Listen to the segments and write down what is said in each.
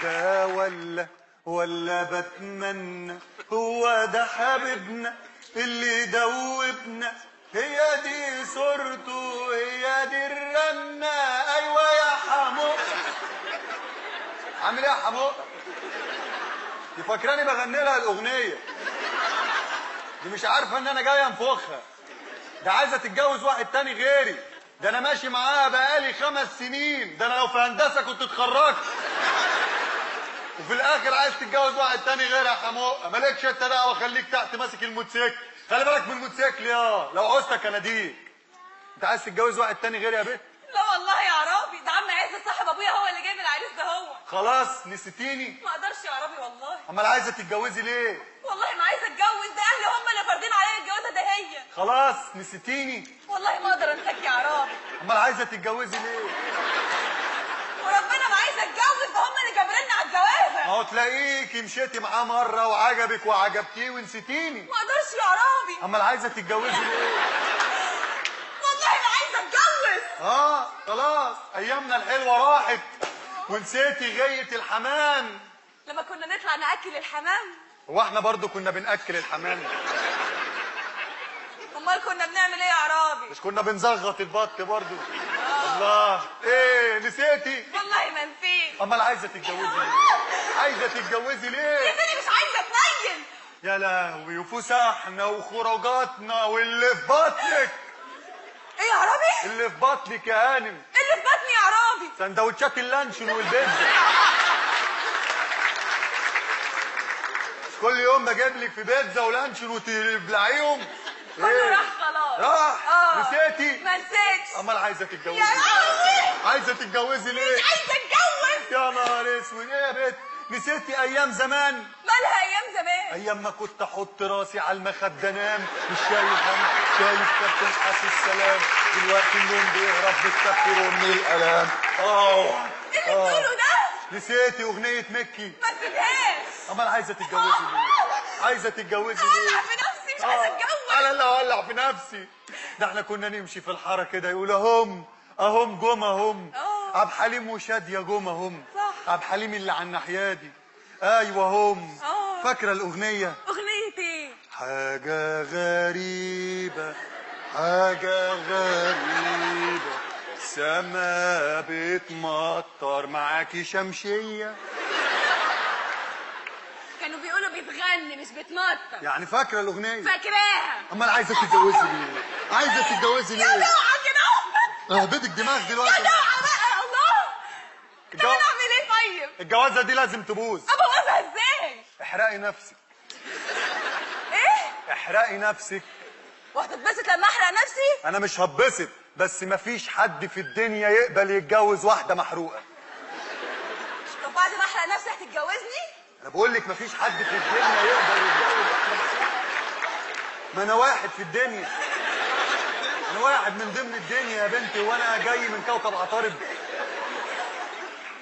ده ولا بتمنى هو ده حبيبنا اللي دوبنا، هي دي صورته هي دي الرنة. ايوه يا حمو. عامل ايه يا حمو؟ دي فاكراني بغني لها الاغنيه دي، مش عارفه ان انا جاي انفخها. ده عايزه تتجوز واحد تاني غيري، ده انا ماشي معاها بقالي 5 سنين، ده انا لو في هندسه كنت اتخرجت. وفي الاخر عايز تتجوز واحد تاني غيري يا حموقه. مالكش انت دعوه، خليك تحت ماسك الموتوسيكل. خلي بالك من الموتوسيكل لو عوزتك اناديك. انت عايز تتجوز واحد تاني غيري يا بنت؟ لا والله يا عرابي، ده عم عز صاحب ابويا هو اللي جايب العريس ده. هو خلاص نسيتيني؟ ما اقدرش يا عرابي والله. امال عايزه تتجوزي ليه؟ والله ما عايزه اتجوز، ده اهلي هم اللي فارضين عليا الجوازه ده. هي خلاص نسيتيني؟ والله ما اقدر انساك يا عرابي. امال عايزه تتجوزي ليه؟ وربنا ما عايزه اتجوز، ده هم اللي جابريني على الجوازه. اهو تلاقيكي مشيتي معاه مره وعجبك وعجبتيه ونسيتيني. ما اقدرش يا عرابي. امال عايزه تتجوزي ليه؟ والله ما عايزه اتجوز. خلاص ايامنا الحلوه راحت ونسيتي غايه الحمام. لما كنا نطلع ناكل الحمام. هو احنا برضو كنا بناكل الحمام؟ امال كنا بنعمل ايه يا عرابي؟ مش كنا بنزغط البط برضو؟ الله، ايه نسيتي؟ والله ما نسيت. امال عايزه تتجوزي ليه؟ عايزه تتجوزي ليه؟ يا سيدي مش عايزه اتنين. يا لهوي، وفسحنا وخروجاتنا واللي في بطنك. ايه يا عرابي؟ اللي في بطنك يا هانم. اللي في بطني يا عرابي سندوتشات اللانشون والبيتزا. كل يوم بجيب لك في بيتزا ولانشون وتبلعيهم. كله راح خلاص. راح. نسيتي؟ ما نسيتش. امال عايزه تتجوزي يا لهوي. عايزه تتجوزي ليه؟ مش عايزه اتجوز. يا نهار اسود، ايه يا بنت؟ نسيتي ايام زمان؟ مالها ايام زمان؟ ايام ما كنت احط راسي على المخده انام مش شايف هم، شايف كابتن حاسس السلام، دلوقتي النوم بيهرب بالكافيرون من الالام. ايه اللي بتقوله ده؟ نسيتي اغنيه مكي؟ ما نسيتهاش. امال عايزه تتجوزي ليه؟ عايزه تتجوزي ليه؟ هولع في نفسي، مش عايزه اتجوز. انا اللي هولع في نفسي. ده احنا كنا نمشي في الحاره كده يقول اهم جم اهم. عبد الحليم وشاديه جم اهم. صح. عبد الحليم اللي على الناحيه دي. ايوه هم. فاكره الاغنيه؟ اغنيه ايه؟ حاجه غريبه حاجه غريبه، سما بتمطر معاكي شمشيه. كانوا بيقولوا بتغني مش بتمطر. يعني فاكره الاغنيه؟ فاكراها. امال عايزه تتجوزي ليه؟ عايزه تتجوزي ليه؟ يا دوعه كده. اهبدك دماغ دلوقتي. يا دوعه بقى. الله. طب انا اعمل ايه طيب؟ الجوازه دي لازم تبوظ. ابوظها ازاي؟ احرقي نفسك. ايه؟ احرقي نفسك. وهتتبسط لما احرق نفسي؟ انا مش هتبسط، بس مفيش حد في الدنيا يقبل يتجوز واحده محروقه. طب بعد ما احرق نفسي هتتجوزني؟ انا بقول لك مفيش حد في الدنيا يقبل يتجوز واحده محروقه. ما انا واحد في الدنيا، انا واحد من ضمن الدنيا يا بنتي، وانا جاي من كوكب عطارد.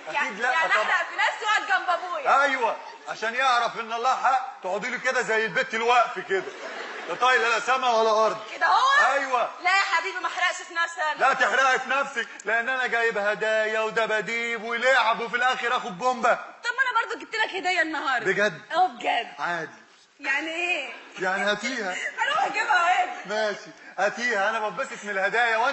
اكيد لا. يعني احرق في نفسي واقعد جنب ابويا. ايوه، عشان يعرف ان الله حق. تقعدي له كده زي البت الوقف كده، لا طايله لا سما ولا ارض. كده هو؟ ايوه. لا يا حبيبي ما احرقش في نفسي انا. لا تحرقي في نفسك، لان انا جايب هدايا ودباديب ولعب، وفي الاخر اخد بومبه. طب ما انا برضو جبت لك هديه النهارده. بجد؟ بجد. عادي. يعني ايه؟ يعني هاتيها. هروح اجيبها وين؟ ماشي هاتيها، انا بتبسط من الهدايا.